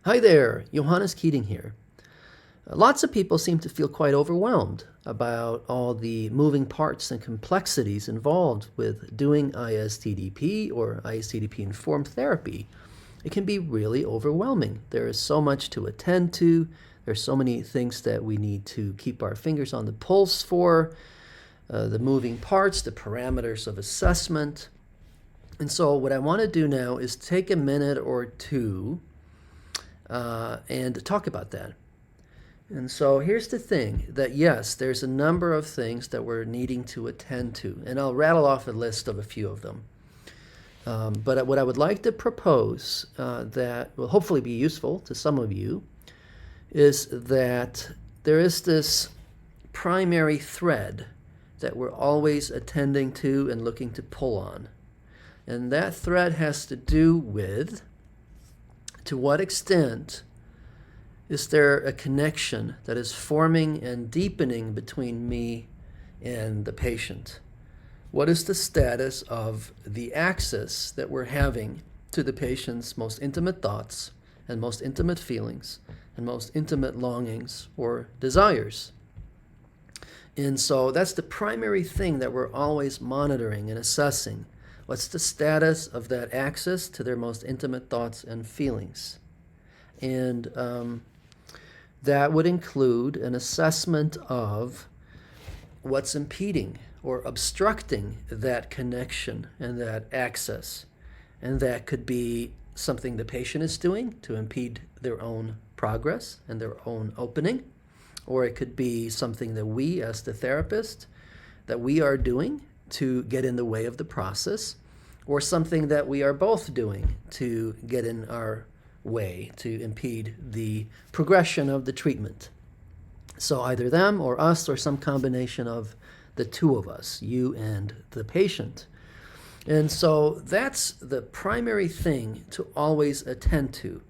Hi there, Johannes Keating here. Lots of people seem to feel quite overwhelmed about all the moving parts and complexities involved with doing ISTDP or ISTDP informed therapy. It can be really overwhelming. There is so much to attend to. There's so many things that we need to keep our fingers on the pulse for, the moving parts, the parameters of assessment. And so what I want to do now is take a minute or two and talk about that. And so here's the thing that yes, there's a number of things that we're needing to attend to, and I'll rattle off a list of a few of them. But what I would like to propose that will hopefully be useful to some of you is that there is this primary thread that we're always attending to and looking to pull on. And that thread has to do with to what extent is there a connection that is forming and deepening between me and the patient? What is the status of the access that we're having to the patient's most intimate thoughts and most intimate feelings and most intimate longings or desires? And so that's the primary thing that we're always monitoring and assessing. What's the status of that access to their most intimate thoughts and feelings? And that would include an assessment of what's impeding or obstructing that connection and that access. And that could be something the patient is doing to impede their own progress and their own opening. Or it could be something that we, as the therapist, that we are doing to get in the way of the process, or something that we are both doing to get in our way to impede the progression of the treatment. So either them or us or some combination of the two of us, you and the patient. And so that's the primary thing to always attend to.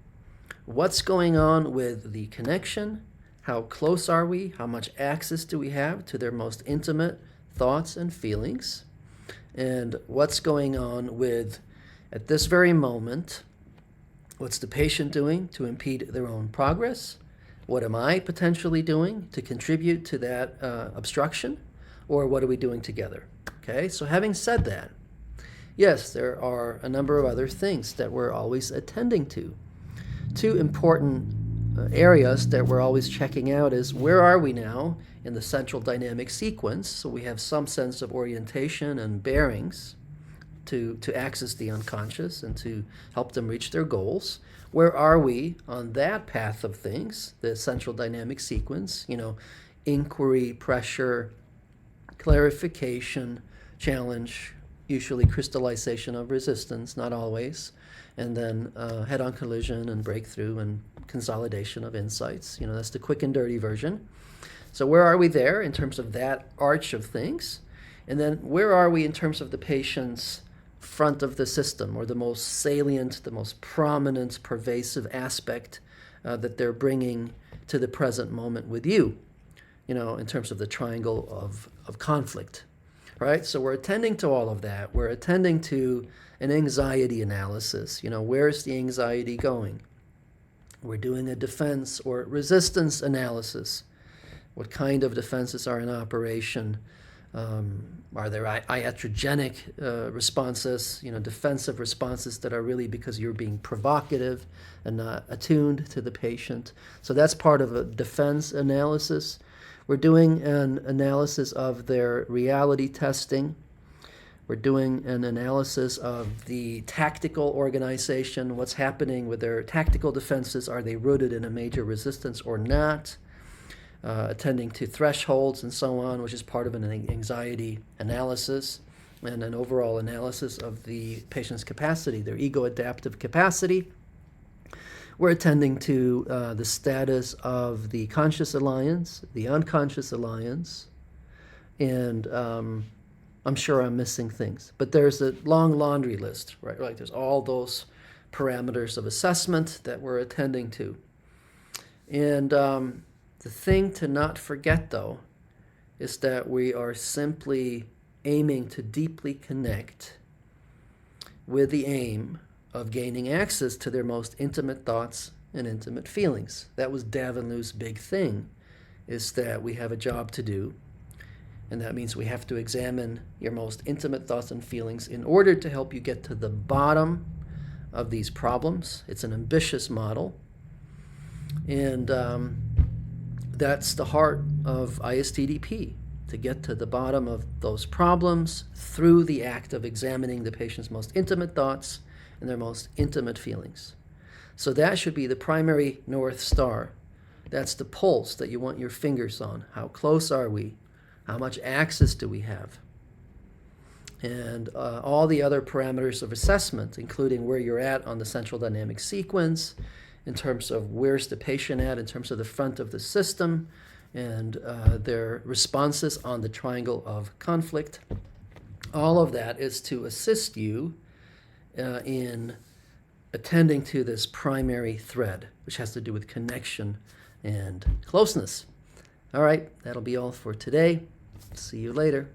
What's going on with the connection? How close are we? How much access do we have to their most intimate thoughts and feelings? And what's going on with, at this very moment, what's the patient doing to impede their own progress? What am I potentially doing to contribute to that obstruction? Or what are we doing together? Okay, so having said that, yes, there are a number of other things that we're always attending to. Two important areas that we're always checking out is where are we now in the central dynamic sequence, so we have some sense of orientation and bearings to access the unconscious and to help them reach their goals. Where are we on that path of things, the central dynamic sequence, inquiry, pressure, clarification, challenge, usually crystallization of resistance, not always, and then head-on collision and breakthrough and consolidation of insights. That's the quick and dirty version. So where are we there in terms of that arch of things? And then where are we in terms of the patient's front of the system, or the most salient, the most prominent, pervasive aspect that they're bringing to the present moment with you, in terms of the triangle of conflict, right? So we're attending to all of that. We're attending to an anxiety analysis. Where's the anxiety going? We're doing a defense or resistance analysis. What kind of defenses are in operation? Are there iatrogenic responses, defensive responses that are really because you're being provocative and not attuned to the patient? So that's part of a defense analysis. We're doing an analysis of their reality testing. We're doing an analysis of the tactical organization, what's happening with their tactical defenses. Are they rooted in a major resistance or not? Attending to thresholds and so on, which is part of an anxiety analysis, and an overall analysis of the patient's capacity, their ego-adaptive capacity. We're attending to the status of the conscious alliance, the unconscious alliance, and I'm sure I'm missing things. But there's a long laundry list, right? Like there's all those parameters of assessment that we're attending to. And the thing to not forget, though, is that we are simply aiming to deeply connect with the aim of gaining access to their most intimate thoughts and intimate feelings. That was Davinlu's big thing, is that we have a job to do, and that means we have to examine your most intimate thoughts and feelings in order to help you get to the bottom of these problems. It's an ambitious model, and that's the heart of ISTDP, to get to the bottom of those problems through the act of examining the patient's most intimate thoughts and their most intimate feelings. So that should be the primary North Star. That's the pulse that you want your fingers on. How close are we? How much access do we have? And all the other parameters of assessment, including where you're at on the central dynamic sequence, in terms of where's the patient at, in terms of the front of the system, and their responses on the triangle of conflict. All of that is to assist you in attending to this primary thread, which has to do with connection and closeness. All right, that'll be all for today. See you later.